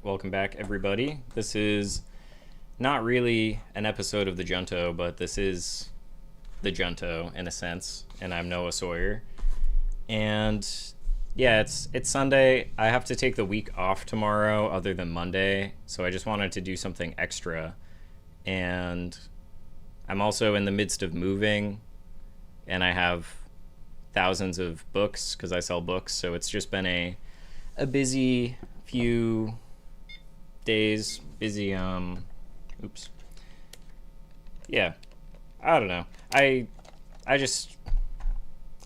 Welcome back, everybody. This is not really an episode of the Junto, but this is the Junto in a sense, and I'm Noah Sawyer. And yeah, it's Sunday. I have to take the week off tomorrow, other than Monday, so I just wanted to do something extra. And I'm also in the midst of moving, and I have thousands of books because I sell books, so it's just been a busy few days. Oops. Yeah, I don't know. I just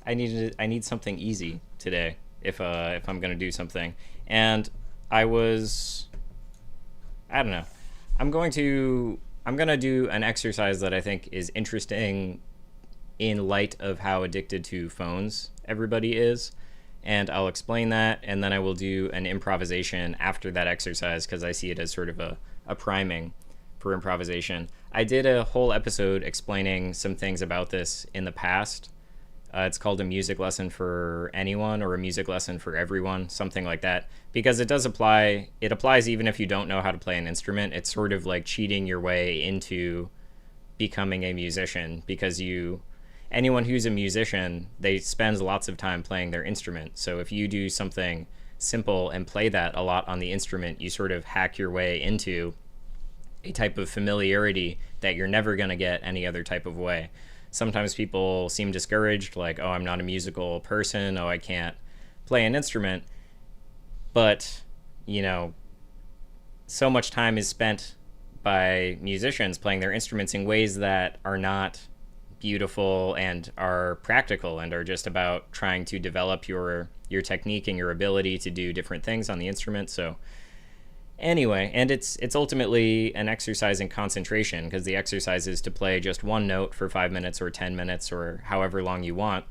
I need something easy today if I'm gonna do something. And I don't know. I'm gonna do an exercise that I think is interesting in light of how addicted to phones everybody is. And I'll explain that, and then I will do an improvisation after that exercise because I see it as sort of a priming for improvisation. I did a whole episode explaining some things about this in the past. It's called a music lesson for anyone or a music lesson for everyone, something like that, because it does apply. It applies even if you don't know how to play an instrument. It's sort of like cheating your way into becoming a musician because anyone who's a musician, they spend lots of time playing their instrument. So if you do something simple and play that a lot on the instrument, you sort of hack your way into a type of familiarity that you're never going to get any other type of way. Sometimes people seem discouraged, like, oh, I'm not a musical person, oh, I can't play an instrument. But, so much time is spent by musicians playing their instruments in ways that are not beautiful and are practical and are just about trying to develop your technique and your ability to do different things on the instrument. So anyway, and it's ultimately an exercise in concentration because the exercise is to play just one note for 5 minutes or 10 minutes or however long you want.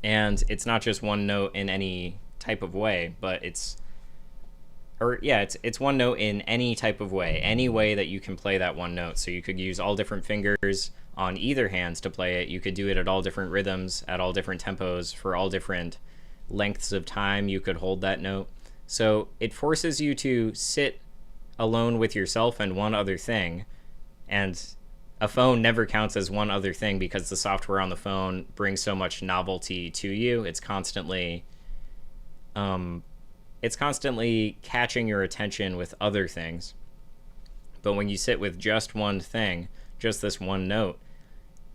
And it's not just one note in any type of way, but it's one note in any type of way, any way that you can play that one note. So you could use all different fingers on either hands to play it. You could do it at all different rhythms, at all different tempos, for all different lengths of time you could hold that note. So it forces you to sit alone with yourself and one other thing. And a phone never counts as one other thing because the software on the phone brings so much novelty to you. It's constantly catching your attention with other things. But when you sit with just one thing, just this one note,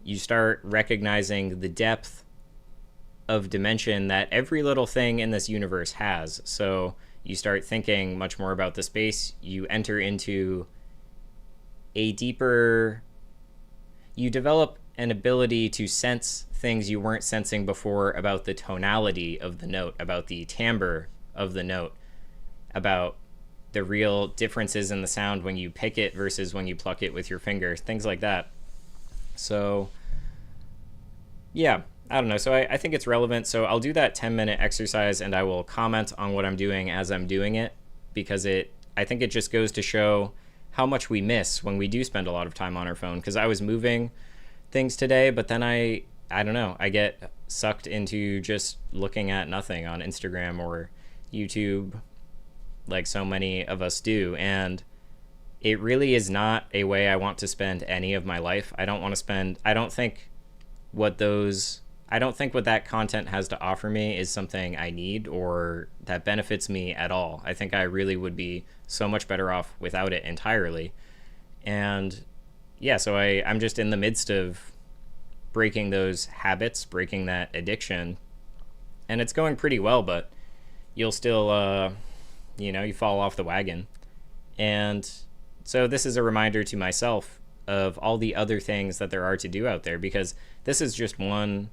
you start recognizing the depth of dimension that every little thing in this universe has. So you start thinking much more about the space. You enter into you develop an ability to sense things you weren't sensing before about the tonality of the note, about the timbre of the note, about the real differences in the sound when you pick it versus when you pluck it with your fingers, things like that. So yeah, I don't know. So I think it's relevant. So I'll do that 10-minute exercise and I will comment on what I'm doing as I'm doing it, because I think it just goes to show how much we miss when we do spend a lot of time on our phone. Because I was moving things today, but then I don't know, I get sucked into just looking at nothing on Instagram or YouTube like so many of us do. And it really is not a way I want to spend any of my life. I don't think what that content has to offer me is something I need or that benefits me at all. I think I really would be so much better off without it entirely. And yeah, so I'm just in the midst of breaking those habits, breaking that addiction. And it's going pretty well, but you'll still, you fall off the wagon. And so this is a reminder to myself of all the other things that there are to do out there, because this is just one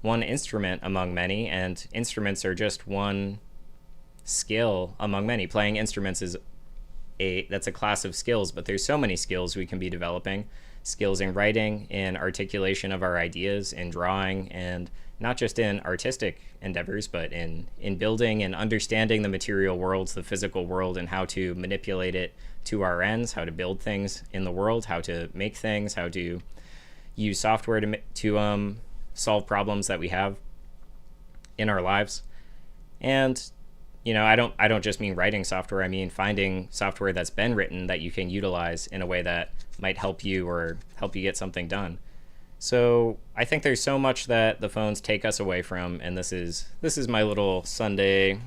instrument among many, and instruments are just one skill among many. Playing instruments that's a class of skills, but there's so many skills we can be developing. Skills in writing, in articulation of our ideas, in drawing, and not just in artistic endeavors, but in building and understanding the material worlds, the physical world, and how to manipulate it to our ends, how to build things in the world, how to make things, how to use software to solve problems that we have in our lives. And I don't just mean writing software. I mean finding software that's been written that you can utilize in a way that might help you or help you get something done. So I think there's so much that the phones take us away from, and this is my little Sunday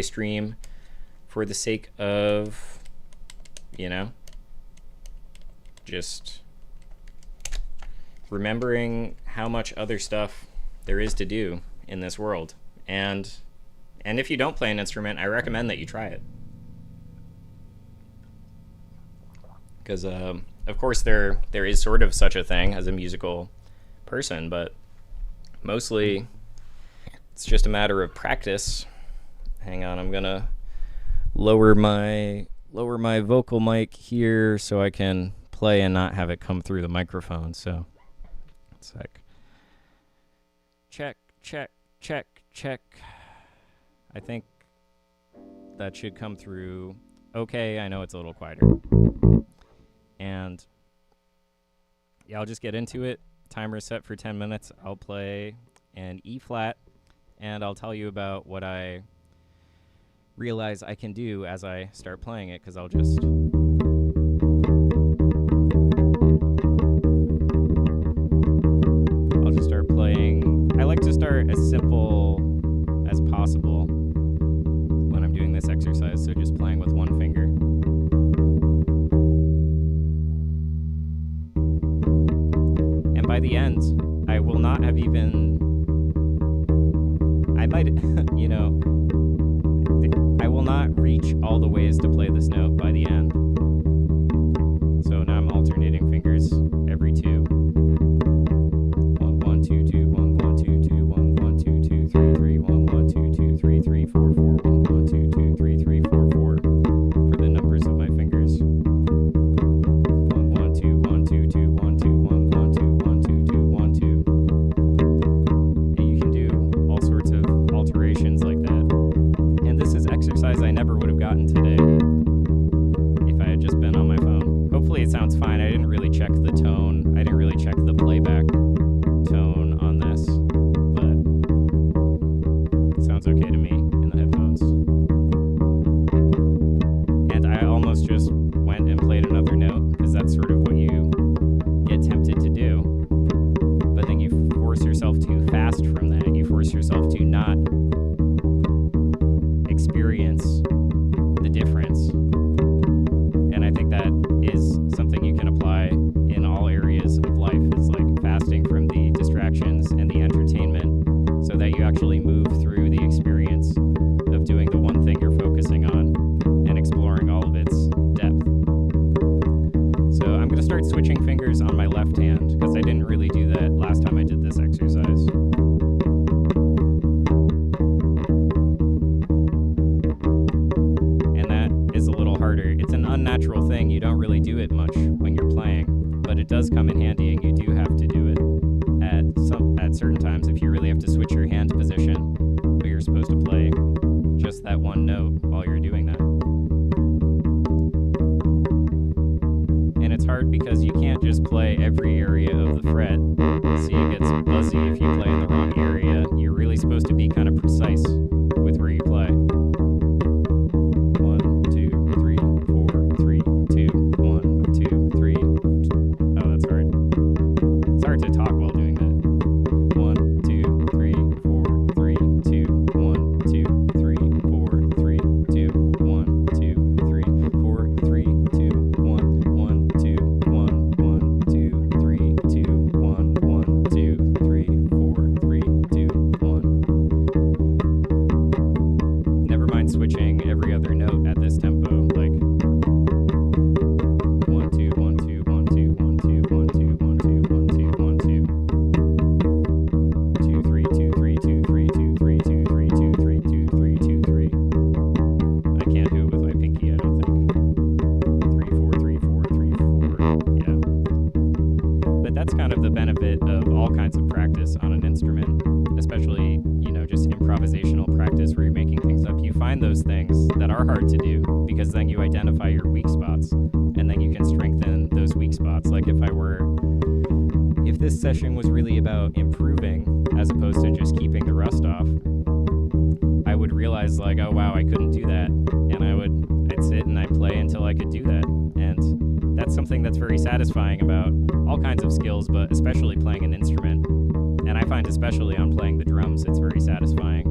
stream for the sake of, just remembering how much other stuff there is to do in this world. And if you don't play an instrument, I recommend that you try it. Because, of course, there is sort of such a thing as a musical person, but mostly it's just a matter of practice. Hang on, I'm gonna lower my vocal mic here so I can play and not have it come through the microphone. So it's like check. I think that should come through okay. I know it's a little quieter. And yeah, I'll just get into it. Timer set for 10 minutes. I'll play an E flat, and I'll tell you about what I realize I can do as I start playing it, because I'll just start playing. I like to start as simple as possible when I'm doing this exercise, so just playing with one finger. And by the end, I will not have even, I might, I will not reach all the ways to play this note by the end. So now I'm alternating fingers every two. 1 1 2 2 1 1 2 2 1 1 2 2 3 3 1 1 2 2 3 3 4 4 1 1 2 2 3 3 4 4 for the numbers of my fingers. 1 1 2 1 2 2 1 2 1 1 2 1 2 2 1 2. And you can do all sorts of alterations like that. And this is exercise I never would have gotten today if I had just been on my phone. Hopefully it sounds fine. I didn't really check the tone. I didn't really check the playback tone on this, but it sounds okay to me in the headphones. And I almost just went and played another note, because that's sort of what you get tempted to do. But then you force yourself to fast from that. You force yourself to not experience the difference. And I think that is something you can apply in all areas of life. It's like fasting from the distractions and the entertainment so that you actually move through the experience of doing the one thing you're focusing on and exploring all of its depth. So I'm going to start switching fingers on my left hand, because I didn't really do that last time I did this exercise. And that is a little harder. It's an unnatural thing. You don't really do it much when you're playing, but it does come in handy, and you do have to do it at certain times if you really have to switch your hand position, but you're supposed to play just that one note while you're doing that. And it's hard because you can't just play every area of the fret, so it gets fuzzy if you play in the wrong area. You're really supposed to be kind of precise with where you play. 1 2 3 4 3 2 1 2 3. Oh, that's hard. It's hard to talk while doing that. 1 2 3 4 3 2 1 2 3 4 3 2 1 2 3 4 3 2 1 1 2 1 1 2 3 2 1 1 2 3 4 3 2 1. Never mind switching every other note at this tempo, like 1 2 1 2 1 2 1 2 1 2 1 2 1 2 1 2 2 3 2 3 2 3 2 3 2 3 2 3 2 3 2 3. I can't do it with my pinky, I don't think. 3 4 3 4 3 4. Yeah. But that's kind of the benefit of all kinds of practice on an instrument, especially, just improvisational practice where you're making things up. You find those things that are hard to do, because then you identify your weak spots, and then you can strengthen those weak spots. Like if this session was really about improving as opposed to just keeping the rust off, I would realize like, oh wow, I couldn't do that, and I'd sit and I'd play until I could do that. And that's something that's very satisfying about all kinds of skills, but especially playing an instrument. And I find especially on playing the drums, it's very satisfying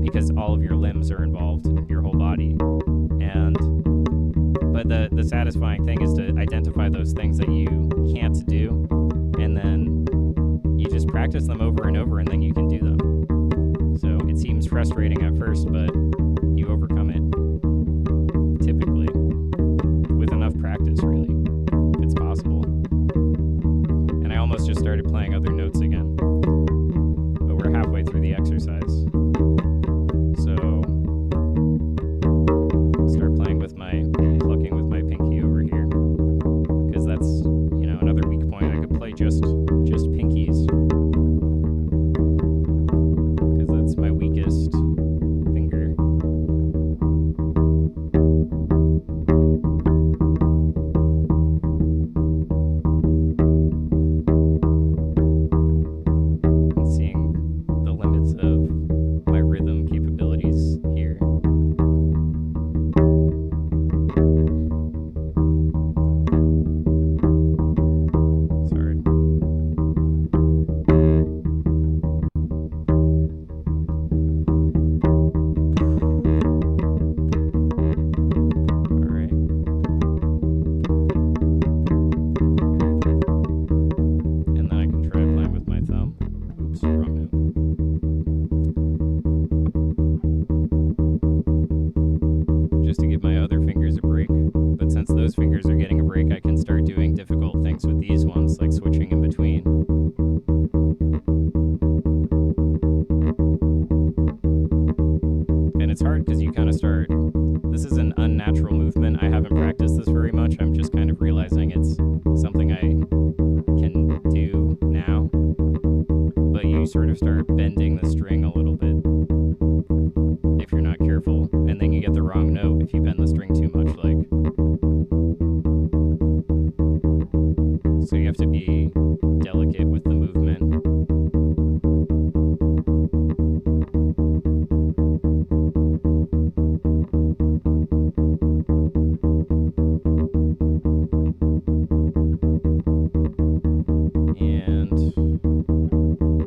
because all of your limbs are involved, your whole body. But the satisfying thing is to identify those things that you can't do, and then you just practice them over and over, and then you can do them. So it seems frustrating at first, but you overcome it, typically, with enough practice, really, if it's possible. And I almost just started playing other notes again, but we're halfway through the exercise. So start playing with plucking with my pinky over here, because that's, another weak point. I could play just pinkies, because that's my weakest finger. And seeing the limits of my rhythm capabilities here. Just to give my other fingers a break. But since those fingers are getting a break, I can start doing difficult things with these ones, like switching in between. And it's hard because you kind of start, this is an unnatural movement. I haven't practiced this very much. I'm just kind of realizing it's something I can do now. But you sort of start bending the string a little bit if you're not careful, and then you get the wrong note if you bend the string too much, so you have to be delicate with the movement. And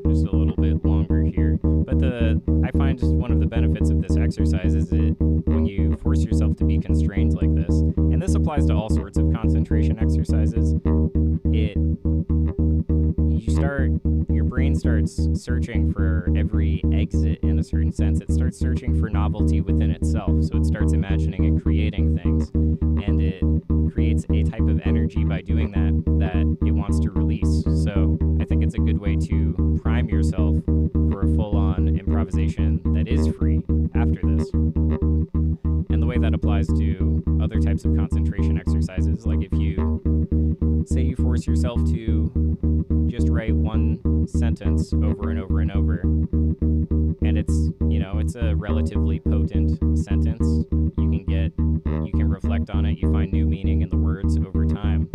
just a little bit longer here. But I find one of the benefits of this exercise is that when you force yourself to be constrained like this, and this applies to all sorts of concentration exercises, your brain starts searching for every exit in a certain sense. It starts searching for novelty within itself. So it starts imagining and creating things, and it creates a type of energy by doing that it wants to release. So I think it's a good way to prime yourself for a full-on improvisation that is free after this. And the way that applies to other types of concentration exercises, like if you say you force yourself to just write one sentence over and over and over, and it's a relatively potent sentence. You can reflect on it, you find new meaning in the words over time.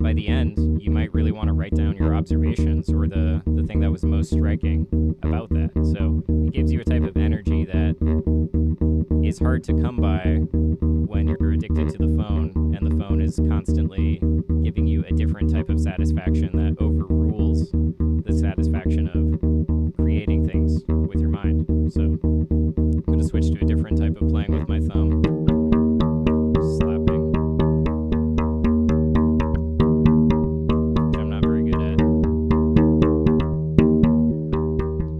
By the end, you might really want to write down your observations or the thing that was most striking about that. So it gives you a type of energy that is hard to come by when you're addicted to the phone, and the phone is constantly giving you a different type of satisfaction that overrules the satisfaction of creating things with your mind. So I'm going to switch to a different type of playing with my thumb. Slapping. Which I'm not very good at.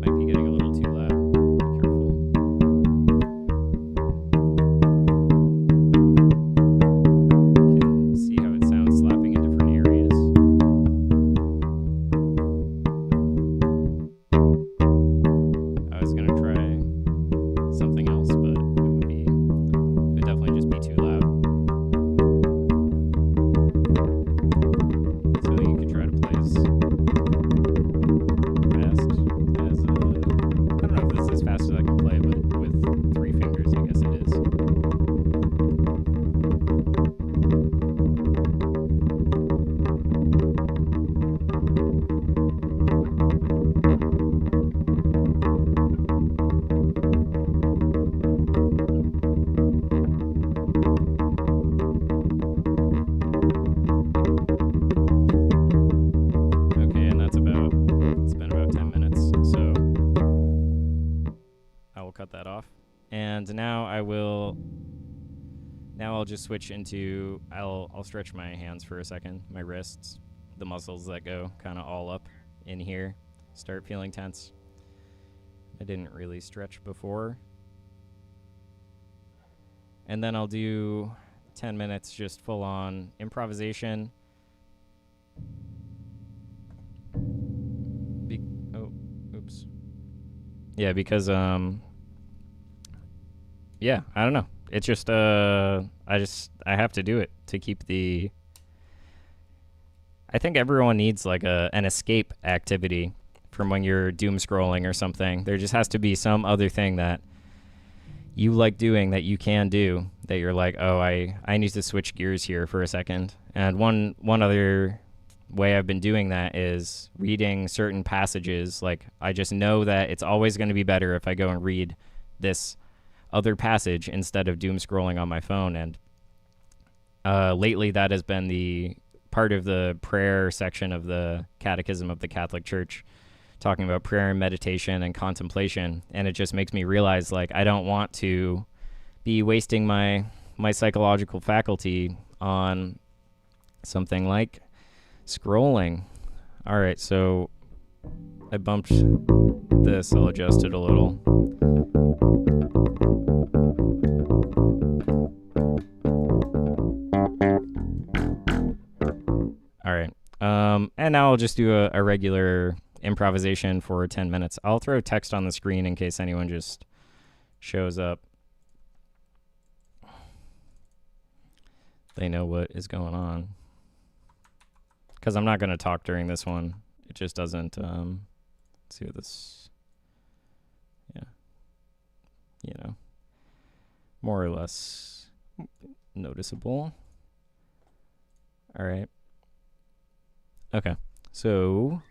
Might be getting a little too loud. Be careful. You can see how it sounds slapping in different areas. I was going to try something else, but it would definitely Now I'll just switch into, I'll stretch my hands for a second, my wrists, the muscles that go kind of all up in here start feeling tense. I didn't really stretch before. And then I'll do 10 minutes just full on improvisation. Oops. Yeah, because yeah, I don't know. It's just I have to do it to keep the. I think everyone needs like an escape activity from when you're doom scrolling or something. There just has to be some other thing that you like doing that you can do that you're like, oh, I need to switch gears here for a second. And one other way I've been doing that is reading certain passages. Like, I just know that it's always going to be better if I go and read this other passage instead of doom scrolling on my phone. And lately that has been the part of the prayer section of the Catechism of the Catholic Church, talking about prayer and meditation and contemplation. And it just makes me realize, like, I don't want to be wasting my psychological faculty on something like scrolling. All right, so I bumped this. I'll adjust it a little. All right. And now I'll just do a regular improvisation for 10 minutes. I'll throw text on the screen in case anyone just shows up. They know what is going on. Because I'm not going to talk during this one. It just doesn't, let's see what this, yeah, you know, more or less noticeable. All right. Okay. So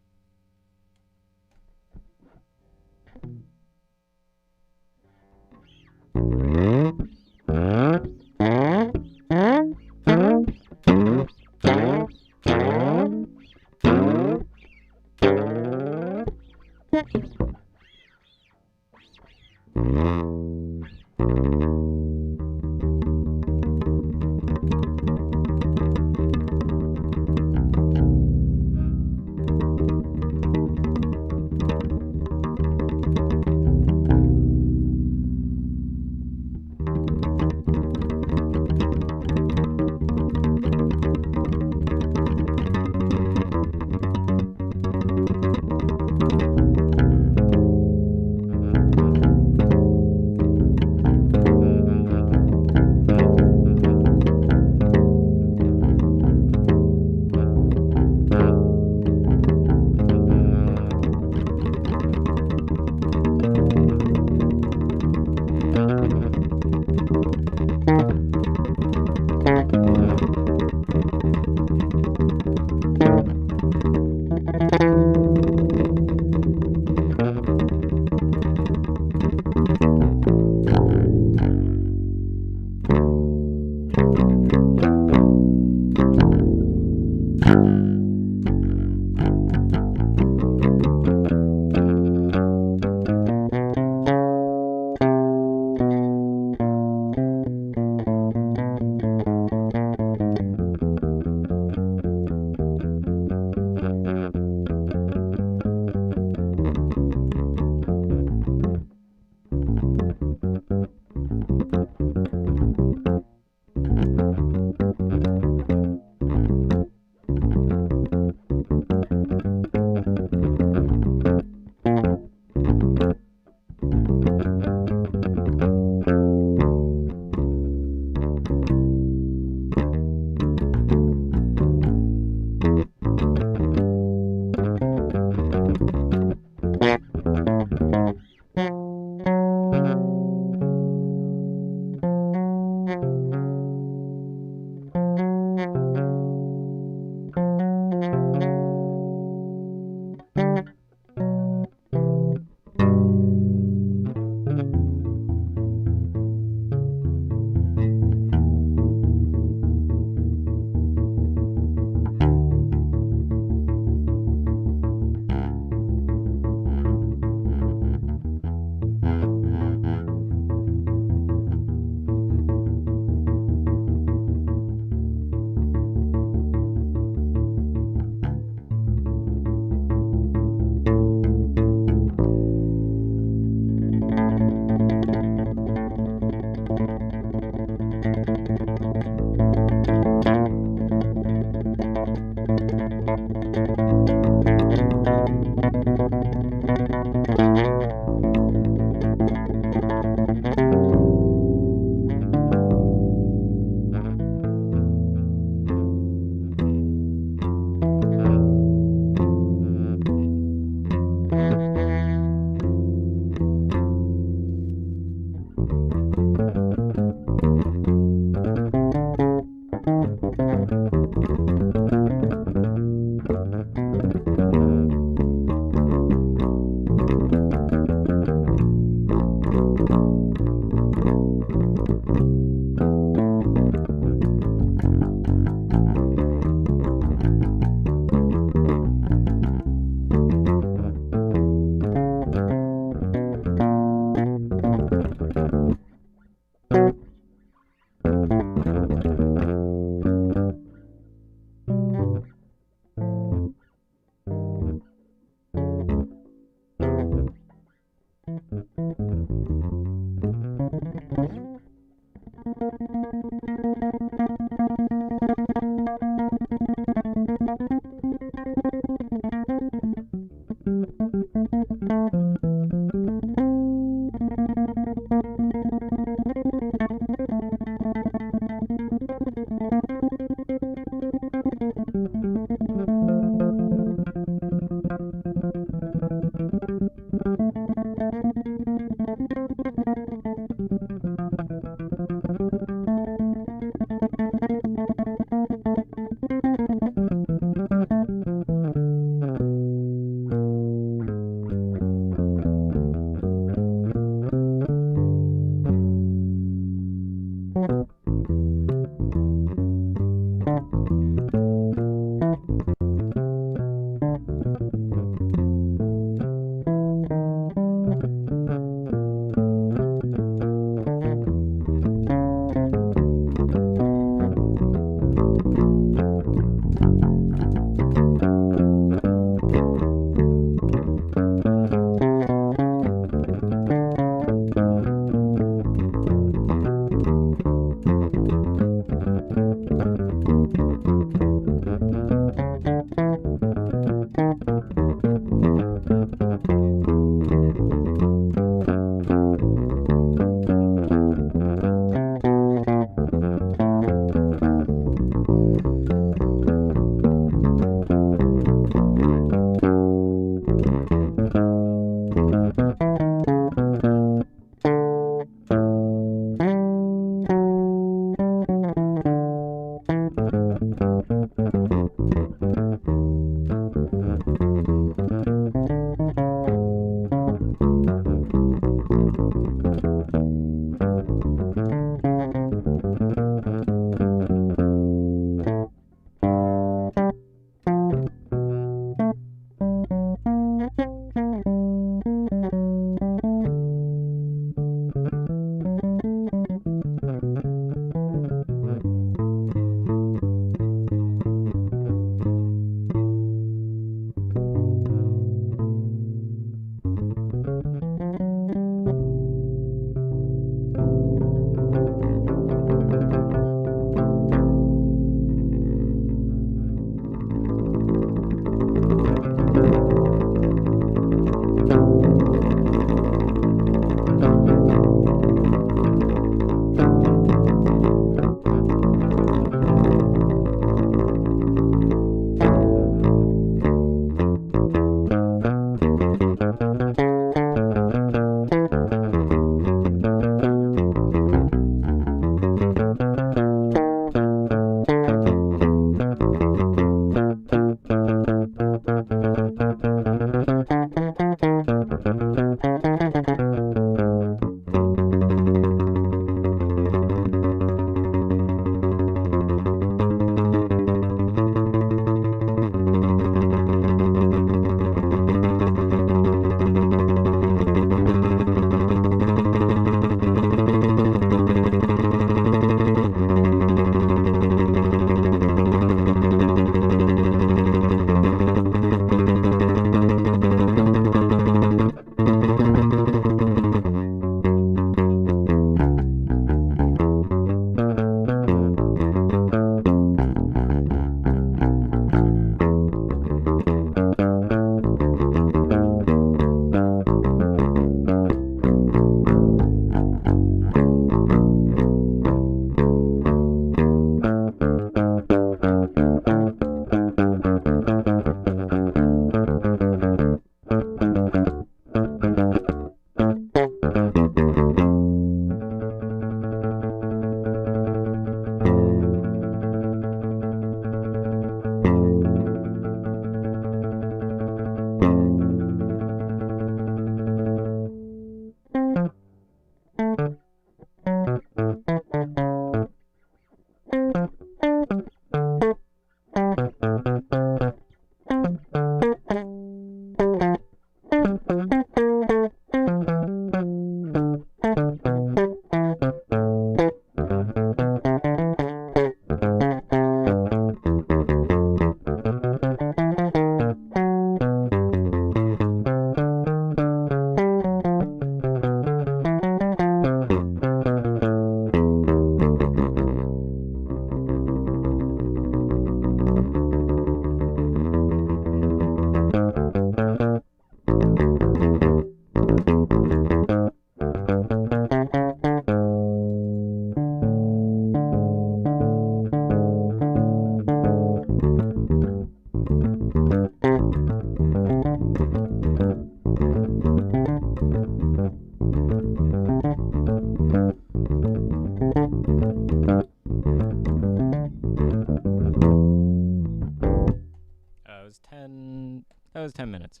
10 minutes.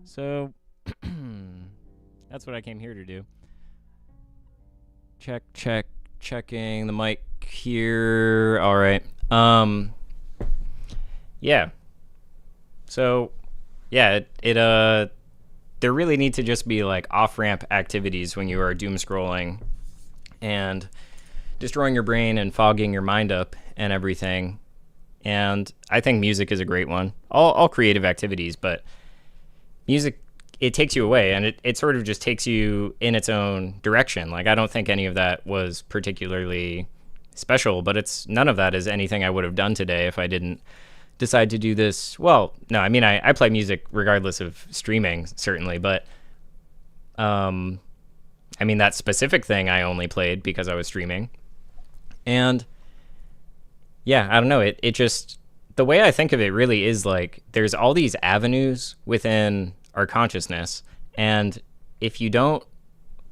So that's what I came here to do. Checking the mic here. All right. Yeah. So, yeah, there really need to just be like off-ramp activities when you are doom scrolling and destroying your brain and fogging your mind up and everything. And I think music is a great one. All creative activities, but music, it takes you away, and it sort of just takes you in its own direction. Like, I don't think any of that was particularly special, but none of that is anything I would have done today if I didn't decide to do this. Well, no, I mean, I play music regardless of streaming, certainly, but I mean, that specific thing I only played because I was streaming. And yeah, I don't know, it just, the way I think of it really is like there's all these avenues within our consciousness, and if you don't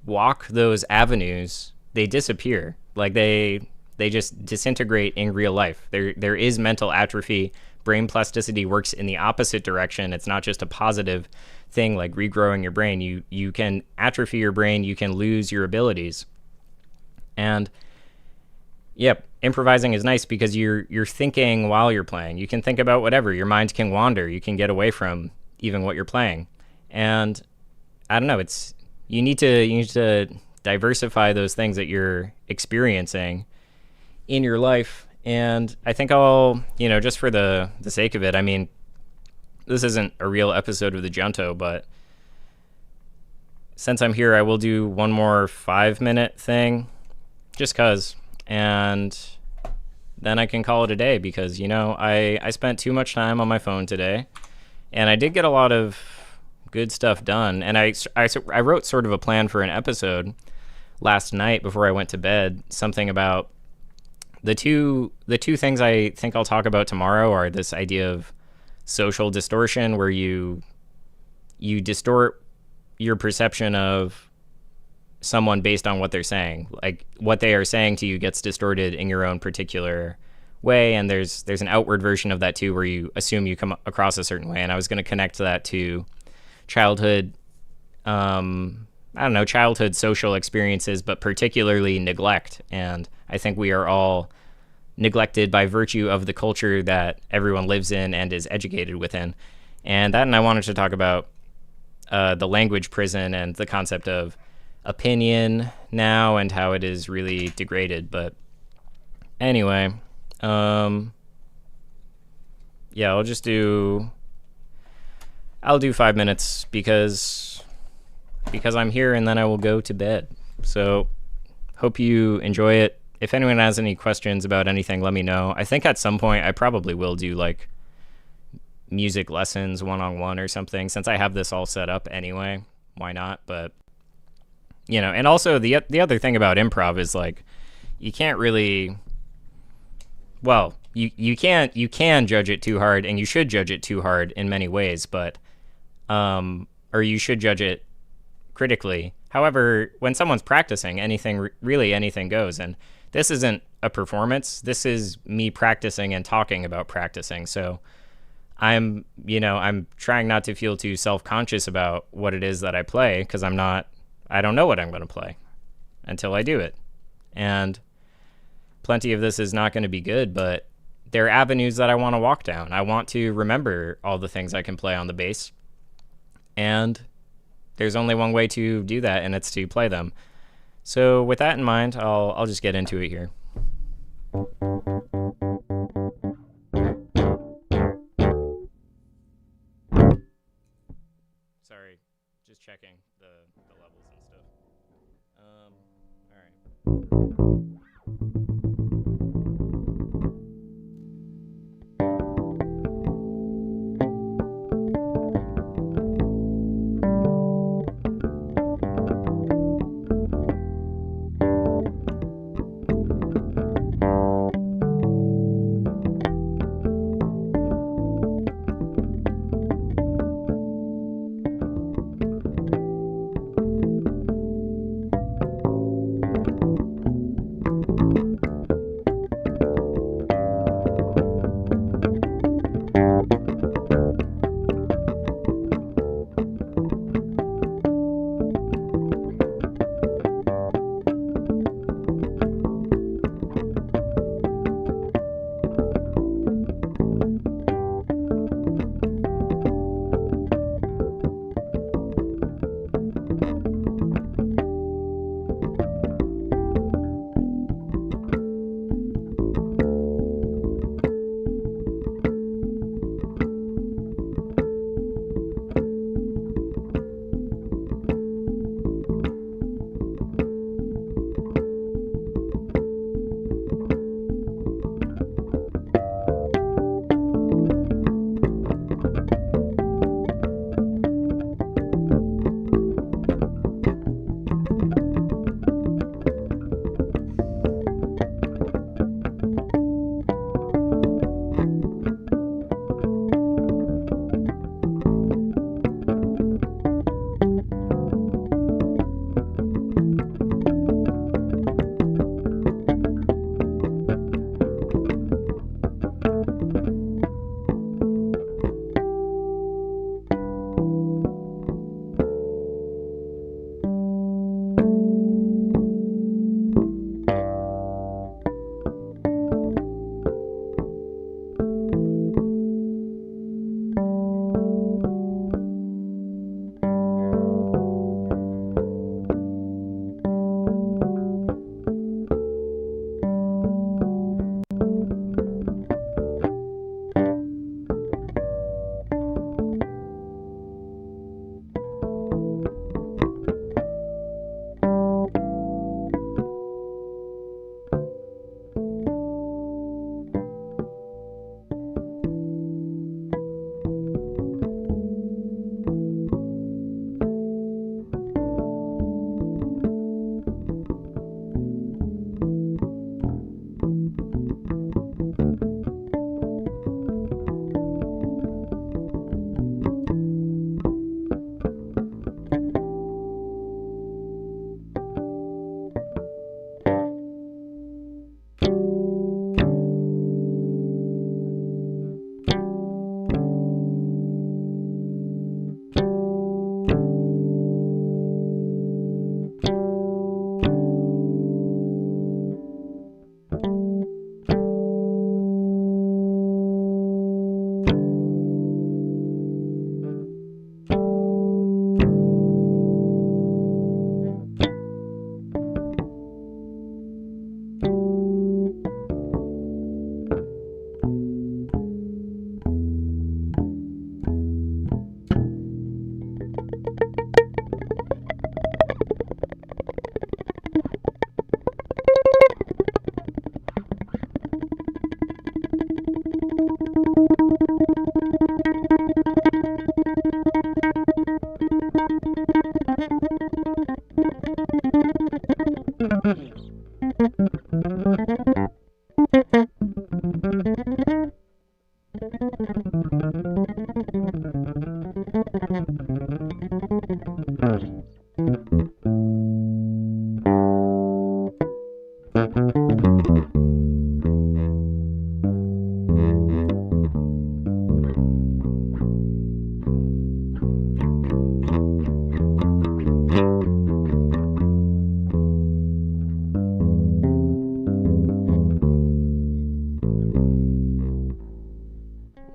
walk those avenues, they disappear. Like they just disintegrate in real life. There is mental atrophy. Brain plasticity works in the opposite direction. It's not just a positive thing like regrowing your brain. You can atrophy your brain, you can lose your abilities. And yep, improvising is nice because you're thinking while you're playing. You can think about whatever. Your mind can wander. You can get away from even what you're playing. And I don't know, you need to diversify those things that you're experiencing in your life. And I think I'll, just for the sake of it, I mean, this isn't a real episode of the Junto, but since I'm here, I will do one more 5-minute thing, just cause, and then I can call it a day because, I spent too much time on my phone today, and I did get a lot of good stuff done. And I wrote sort of a plan for an episode last night before I went to bed, something about the two things I think I'll talk about tomorrow are this idea of social distortion, where you distort your perception of someone based on what they're saying. Like what they are saying to you gets distorted in your own particular way, and there's an outward version of that too, where you assume you come across a certain way. And I was going to connect that to childhood, childhood social experiences, but particularly neglect. And I think we are all neglected by virtue of the culture that everyone lives in and is educated within. And I wanted to talk about the language prison and the concept of opinion now and how it is really degraded. But anyway, I'll do 5 minutes because I'm here, and then I will go to bed. So hope you enjoy it. If anyone has any questions about anything, let me know. I think at some point I probably will do like music lessons one-on-one or something, since I have this all set up anyway. Why not? But and also the other thing about improv is like you can't really, well, you can judge it too hard, and you should judge it too hard in many ways, but or you should judge it critically. However, when someone's practicing, anything goes. And this isn't a performance. This is me practicing and talking about practicing. So I'm trying not to feel too self-conscious about what it is that I play, because I don't know what I'm going to play until I do it. And plenty of this is not going to be good, but there are avenues that I want to walk down. I want to remember all the things I can play on the bass. And there's only one way to do that, and it's to play them. So with that in mind, I'll just get into it here. Sorry, just checking the levels and stuff. All right.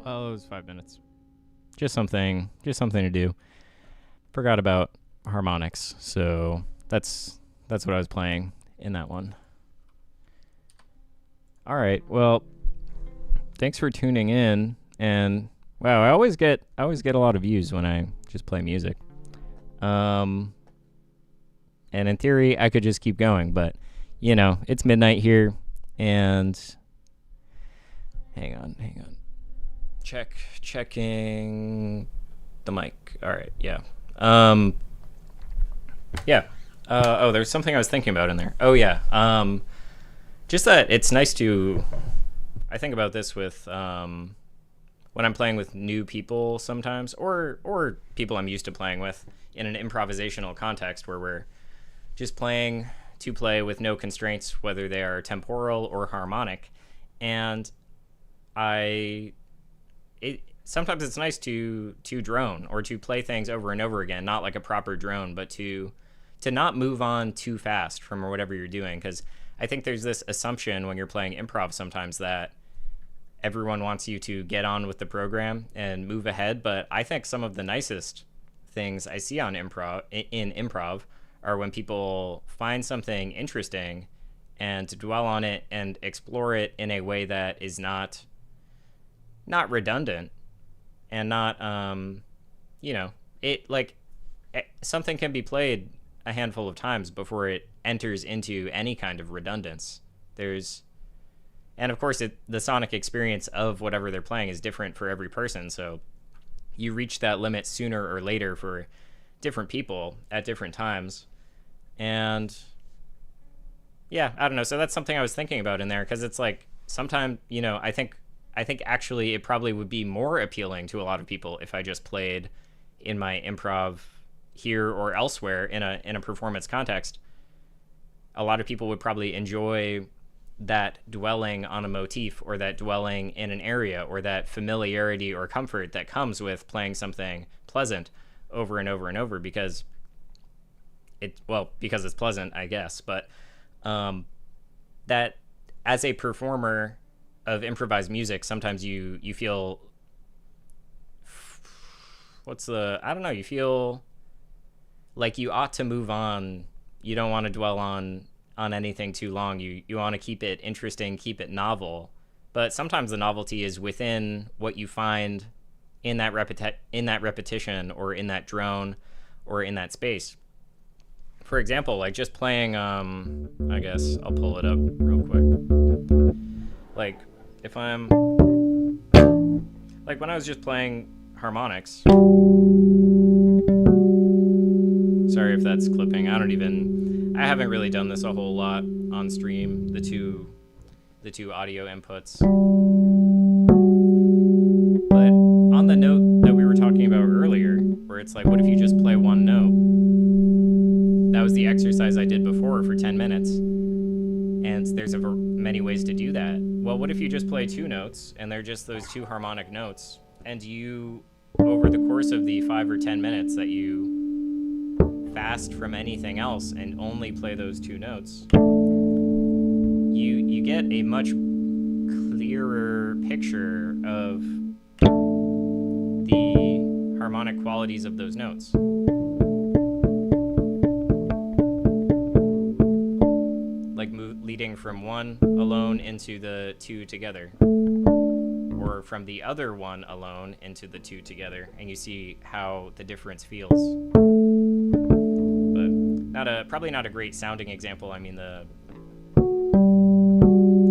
Well, it was 5 minutes. Just something to do. Forgot about harmonics, so that's what I was playing in that one. All right. Well, thanks for tuning in. And wow, I always get a lot of views when I just play music. And in theory, I could just keep going, but you know, it's midnight here, and hang on. Checking the mic. All right. Yeah. Yeah. There's something I was thinking about in there. Oh yeah. Just that it's nice to, I think about this with, when I'm playing with new people sometimes, or people I'm used to playing with in an improvisational context where we're just playing to play with no constraints, whether they are temporal or harmonic. And sometimes it's nice to drone or to play things over and over again, not like a proper drone, but to not move on too fast from whatever you're doing. Because I think there's this assumption when you're playing improv sometimes that everyone wants you to get on with the program and move ahead. But I think some of the nicest things I see in improv are when people find something interesting and to dwell on it and explore it in a way that is not redundant and not, something can be played a handful of times before it enters into any kind of redundance. And of course, the sonic experience of whatever they're playing is different for every person. So you reach that limit sooner or later for different people at different times. And yeah, I don't know. So that's something I was thinking about in there, because it's like sometimes, I think actually it probably would be more appealing to a lot of people if I just played in my improv here or elsewhere in a performance context. A lot of people would probably enjoy that dwelling on a motif, or that dwelling in an area, or that familiarity or comfort that comes with playing something pleasant over and over and over, because it's pleasant, I guess. But that as a performer of improvised music, sometimes you feel, you feel like you ought to move on. You don't want to dwell on anything too long. You want to keep it interesting, keep it novel. But sometimes the novelty is within what you find in that repetition, or in that drone, or in that space. For example, like just playing, I guess I'll pull it up real quick. Like if I'm, like when I was just playing harmonics, sorry if that's clipping. I haven't really done this a whole lot on stream. The the two audio inputs. But on the note that we were talking about earlier, where it's like, what if you just play one note? That was the exercise I did before for 10 minutes. And there's many ways to do that. Well, what if you just play two notes and they're just those two harmonic notes, and you, over the course of the 5 or 10 minutes that you fast from anything else and only play those two notes, you get a much clearer picture of the harmonic qualities of those notes. Like leading from one alone into the two together, or from the other one alone into the two together, and you see how the difference feels. But probably not a great sounding example. I mean,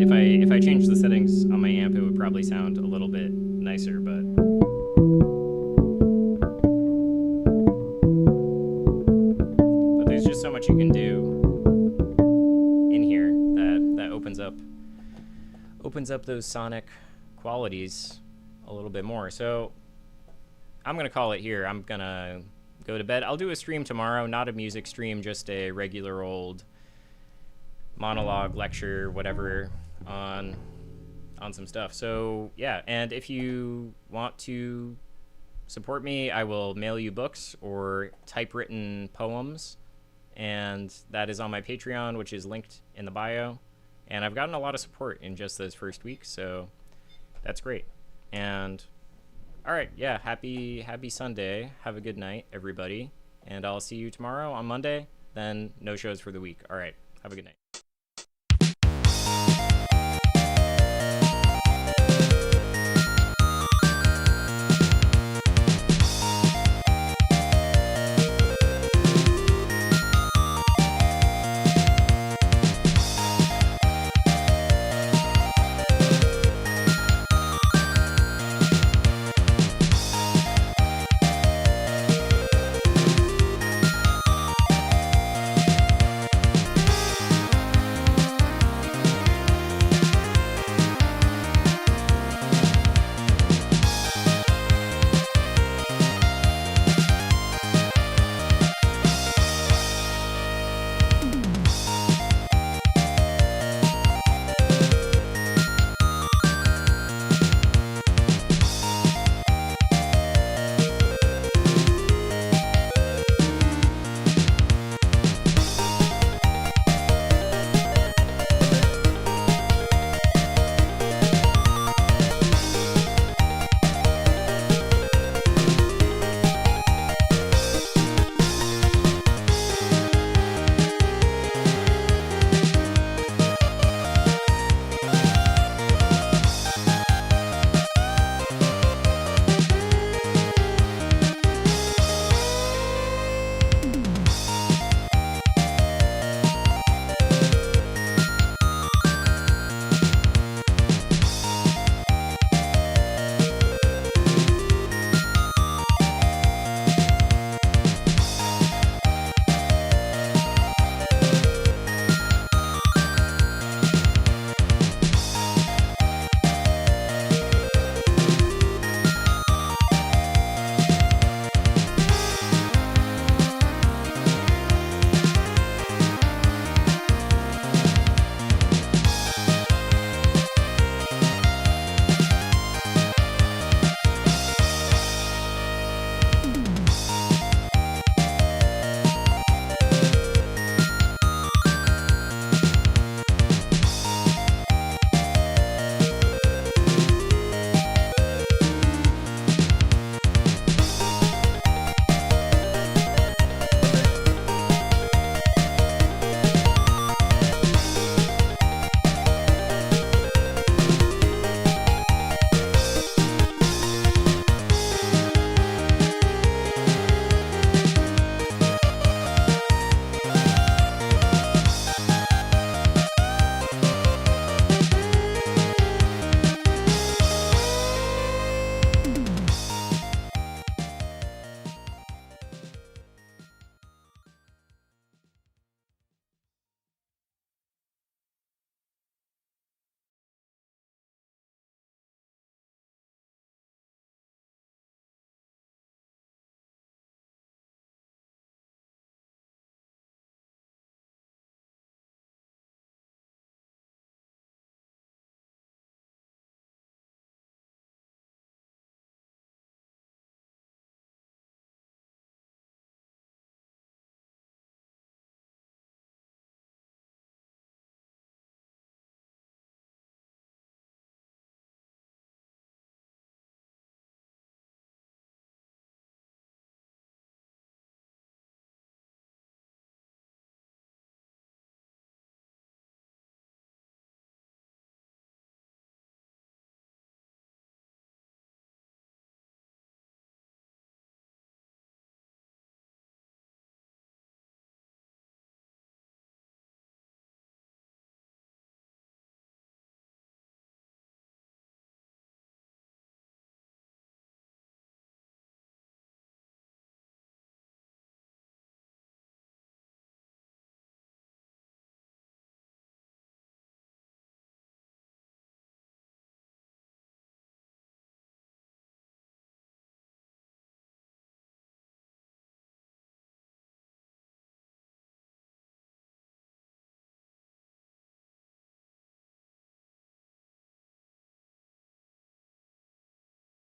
if I changed the settings on my amp, it would probably sound a little bit nicer, but there's just so much you can do in here that opens up those sonic qualities a little bit more. So I'm gonna call it here. I'm gonna go to bed. I'll do a stream tomorrow, not a music stream, just a regular old monologue, lecture, whatever, on some stuff. So yeah, and if you want to support me, I will mail you books or typewritten poems, and that is on my Patreon, which is linked in the bio. And I've gotten a lot of support in just those first weeks, so that's great. And all right, yeah, happy Sunday. Have a good night, everybody. And I'll see you tomorrow on Monday. Then no shows for the week. All right, have a good night.